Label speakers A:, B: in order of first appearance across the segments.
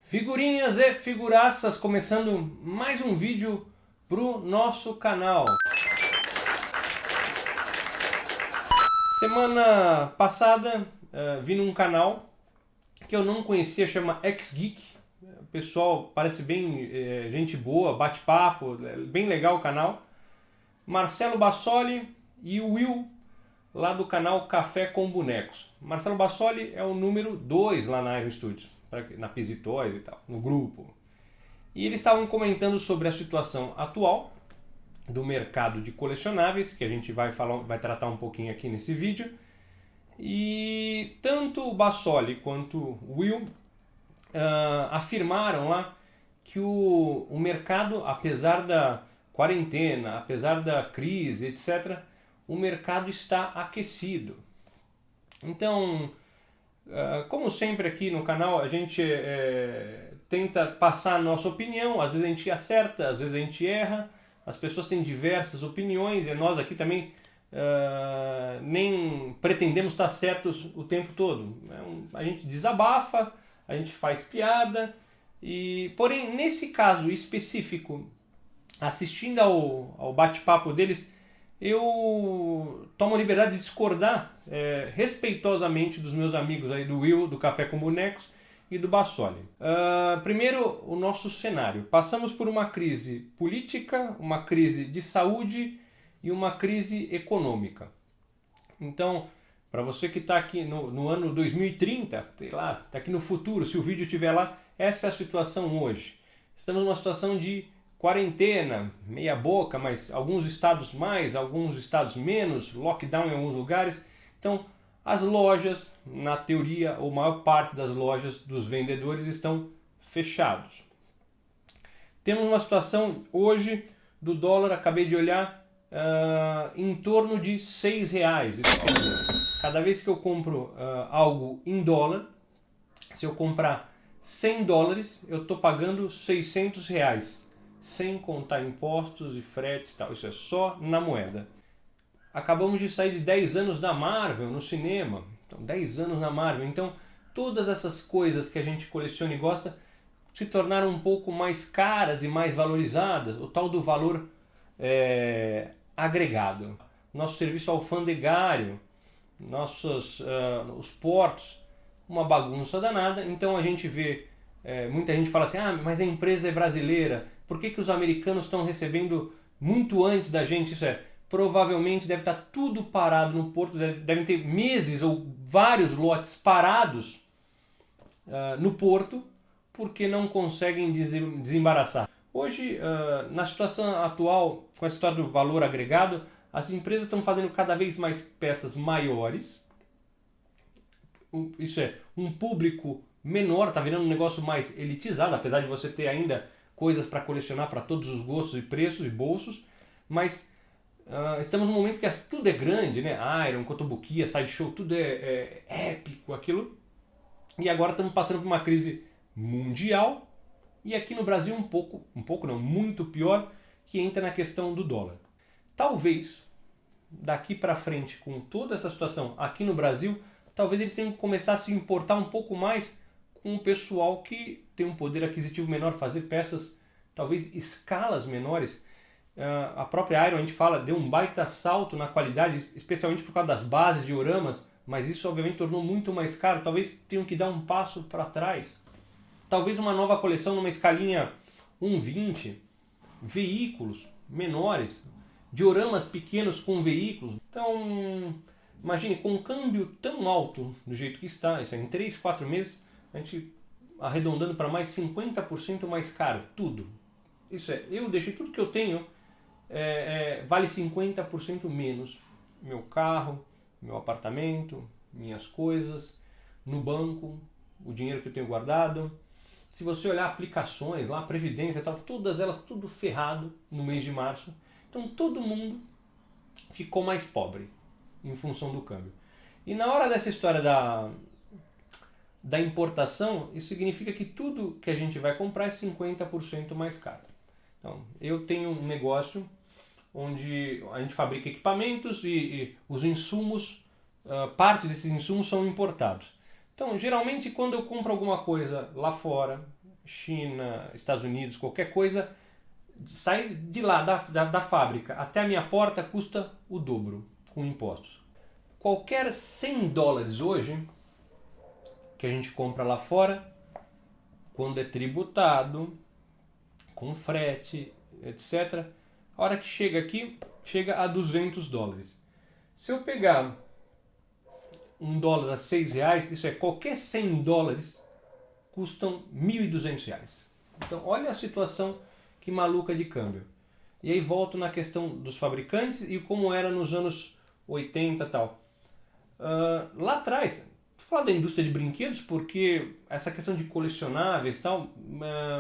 A: Figurinhas e figuraças, começando mais um vídeo pro nosso canal. Semana passada vi num canal que eu não conhecia, chama X-Geek. O pessoal parece bem gente boa, bate-papo, bem legal o canal. Marcelo Bassoli e o Will, lá do canal Café com Bonecos. Marcelo Bassoli é o número 2 lá na Iron Studios, na Pizzy Toys e tal, no grupo. E eles estavam comentando sobre a situação atual do mercado de colecionáveis, que a gente vai tratar um pouquinho aqui nesse vídeo. E tanto o Bassoli quanto o Will afirmaram lá que o mercado, apesar da quarentena, apesar da crise, etc., o mercado está aquecido. Então, como sempre aqui no canal, a gente tenta passar a nossa opinião, às vezes a gente acerta, às vezes a gente erra, as pessoas têm diversas opiniões e nós aqui também nem pretendemos estar certos o tempo todo. A gente desabafa, a gente faz piada, porém nesse caso específico, assistindo ao bate-papo deles, eu tomo a liberdade de discordar respeitosamente dos meus amigos aí, do Will, do Café com Bonecos e do Bassoli. Primeiro, o nosso cenário. Passamos por uma crise política, uma crise de saúde e uma crise econômica. Então, para você que está aqui no ano 2030, sei lá, está aqui no futuro, se o vídeo estiver lá, essa é a situação hoje. Estamos numa situação de quarentena, meia boca, mas alguns estados mais, alguns estados menos, lockdown em alguns lugares. Então, as lojas, na teoria, ou maior parte das lojas dos vendedores estão fechados. Temos uma situação hoje do dólar, acabei de olhar, em torno de R$6. Isso quer dizer, cada vez que eu compro algo em dólar, se eu comprar $100, eu estou pagando R$600. Sem contar impostos e fretes e tal. Isso é só na moeda. Acabamos de sair de 10 anos da Marvel no cinema. Então, 10 anos na Marvel. Então, todas essas coisas que a gente coleciona e gosta se tornaram um pouco mais caras e mais valorizadas. O tal do valor agregado. Nosso serviço alfandegário, os portos, uma bagunça danada. Então, a gente vê, muita gente fala assim, mas a empresa é brasileira. Por que os americanos estão recebendo muito antes da gente? Isso provavelmente deve estar tudo parado no porto, devem ter meses ou vários lotes parados no porto, porque não conseguem desembaraçar. Hoje, na situação atual, com a história do valor agregado, as empresas estão fazendo cada vez mais peças maiores. Isso é, um público menor, está virando um negócio mais elitizado, apesar de você ter ainda coisas para colecionar para todos os gostos e preços e bolsos, mas estamos num momento que tudo é grande, né? Iron, Kotobukiya, Sideshow, tudo é épico, aquilo. E agora estamos passando por uma crise mundial e aqui no Brasil um pouco não, muito pior, que entra na questão do dólar. Talvez, daqui para frente, com toda essa situação aqui no Brasil, talvez eles tenham que começar a se importar um pouco mais com o pessoal que tem um poder aquisitivo menor, fazer peças, talvez escalas menores. A própria Iron, a gente fala, deu um baita salto na qualidade, especialmente por causa das bases de dioramas, mas isso obviamente tornou muito mais caro. Talvez tenham que dar um passo para trás. Talvez uma nova coleção numa escalinha 1:20, veículos menores, dioramas pequenos com veículos. Então, imagine, com um câmbio tão alto do jeito que está, isso é, em 3, 4 meses, a gente arredondando para mais 50% mais caro, tudo. Isso é, eu deixei tudo que eu tenho, vale 50% menos. Meu carro, meu apartamento, minhas coisas, no banco, o dinheiro que eu tenho guardado. Se você olhar aplicações lá, Previdência e tal, todas elas, tudo ferrado no mês de março. Então todo mundo ficou mais pobre em função do câmbio. E na hora dessa história da importação, isso significa que tudo que a gente vai comprar é 50% mais caro. Então, eu tenho um negócio onde a gente fabrica equipamentos e os insumos, parte desses insumos são importados. Então, geralmente, quando eu compro alguma coisa lá fora, China, Estados Unidos, qualquer coisa, sai de lá, da fábrica, até a minha porta custa o dobro, com impostos. Qualquer 100 dólares hoje, que a gente compra lá fora, quando é tributado, com frete, etc., a hora que chega aqui, chega a 200 dólares. Se eu pegar $1 a R$6, isso é, qualquer 100 dólares custam R$1.200. Então, olha a situação que maluca de câmbio. E aí volto na questão dos fabricantes e como era nos anos 80 e tal. Lá atrás, vou falar da indústria de brinquedos porque essa questão de colecionáveis e tal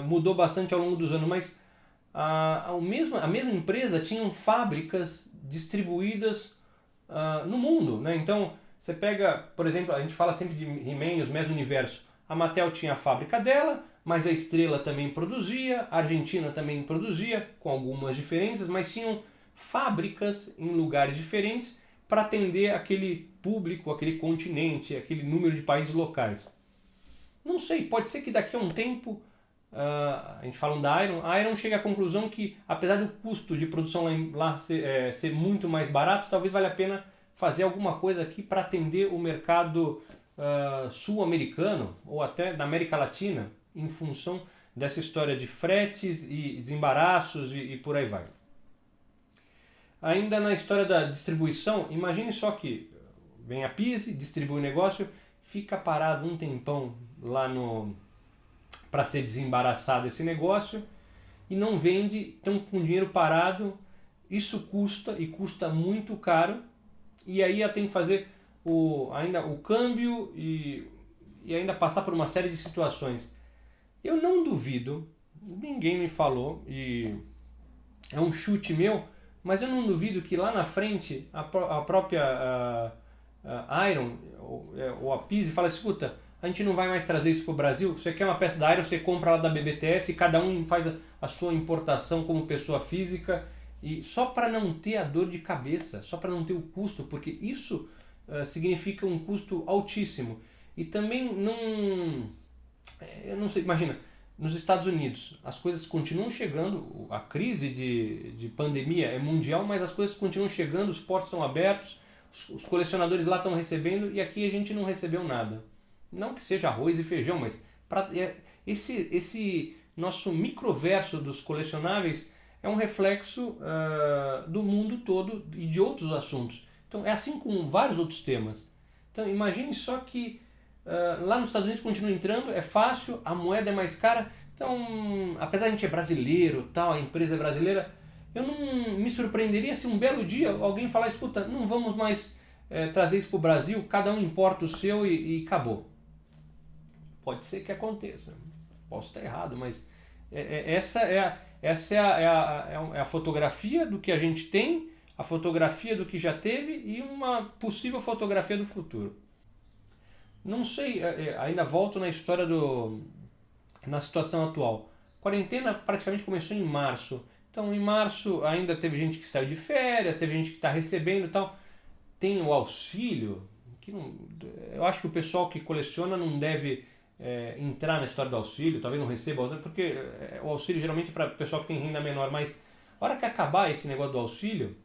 A: mudou bastante ao longo dos anos, mas a mesma empresa tinha fábricas distribuídas no mundo, né? Então, você pega, por exemplo, a gente fala sempre de He-Man, os mesmos universos. A Mattel tinha a fábrica dela, mas a Estrela também produzia, a Argentina também produzia, com algumas diferenças, mas tinham fábricas em lugares diferentes para atender aquele público, aquele continente, aquele número de países locais. Não sei, pode ser que daqui a um tempo, a gente falando da Iron, a Iron chega à conclusão que, apesar do custo de produção lá ser muito mais barato, talvez valha a pena fazer alguma coisa aqui para atender o mercado sul-americano ou até da América Latina, em função dessa história de fretes e desembaraços e por aí vai. Ainda na história da distribuição, imagine só que vem a Pise, distribui o negócio, fica parado um tempão lá para ser desembaraçado esse negócio e não vende, então com dinheiro parado, isso custa muito caro, e aí ela tem que fazer ainda o câmbio e ainda passar por uma série de situações. Eu não duvido, ninguém me falou, e é um chute meu, mas eu não duvido que lá na frente a própria Iron ou a Pise fala, escuta, a gente não vai mais trazer isso para o Brasil, você quer uma peça da Iron, você compra lá da BBTS e cada um faz a sua importação como pessoa física, e só para não ter a dor de cabeça, só para não ter o custo, porque isso significa um custo altíssimo. E também eu não sei, imagina, nos Estados Unidos as coisas continuam chegando, a crise de pandemia é mundial, mas as coisas continuam chegando, os portos estão abertos, os colecionadores lá estão recebendo e aqui a gente não recebeu nada. Não que seja arroz e feijão, mas esse nosso microverso dos colecionáveis é um reflexo do mundo todo e de outros assuntos. Então é assim com vários outros temas. Então imagine só que lá nos Estados Unidos continua entrando, é fácil, a moeda é mais cara. Então, apesar de a gente ser brasileiro, tal, a empresa é brasileira, eu não me surpreenderia se um belo dia alguém falar, escuta, não vamos mais trazer isso para o Brasil, cada um importa o seu e acabou. Pode ser que aconteça, posso estar errado, mas essa é a fotografia do que a gente tem, a fotografia do que já teve e uma possível fotografia do futuro. Não sei, ainda volto na história na situação atual. A quarentena praticamente começou em março. Então em março ainda teve gente que saiu de férias, teve gente que está recebendo e tal. Tem o auxílio, que eu acho que o pessoal que coleciona não deve entrar na história do auxílio, talvez não receba o auxílio, porque o auxílio geralmente é para o pessoal que tem renda menor, mas a hora que acabar esse negócio do auxílio,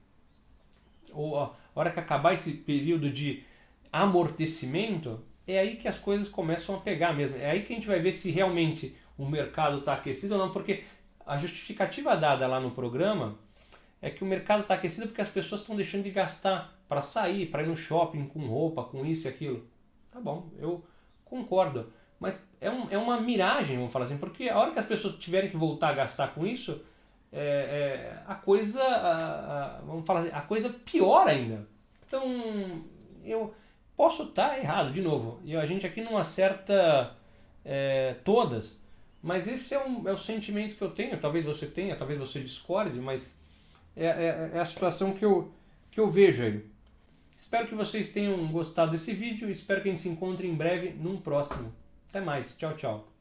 A: ou a hora que acabar esse período de amortecimento, é aí que as coisas começam a pegar mesmo. É aí que a gente vai ver se realmente o mercado está aquecido ou não, porque a justificativa dada lá no programa é que o mercado está aquecido porque as pessoas estão deixando de gastar para sair, para ir no shopping com roupa, com isso e aquilo. Tá bom, eu concordo. Mas é uma miragem, vamos falar assim, porque a hora que as pessoas tiverem que voltar a gastar com isso, a coisa, vamos falar assim, a coisa piora ainda. Então, eu posso estar errado, de novo, e a gente aqui não acerta todas, mas esse é o sentimento que eu tenho, talvez você tenha, talvez você discorde, mas é a situação que eu vejo aí. Espero que vocês tenham gostado desse vídeo, espero que a gente se encontre em breve num próximo. Até mais, tchau, tchau.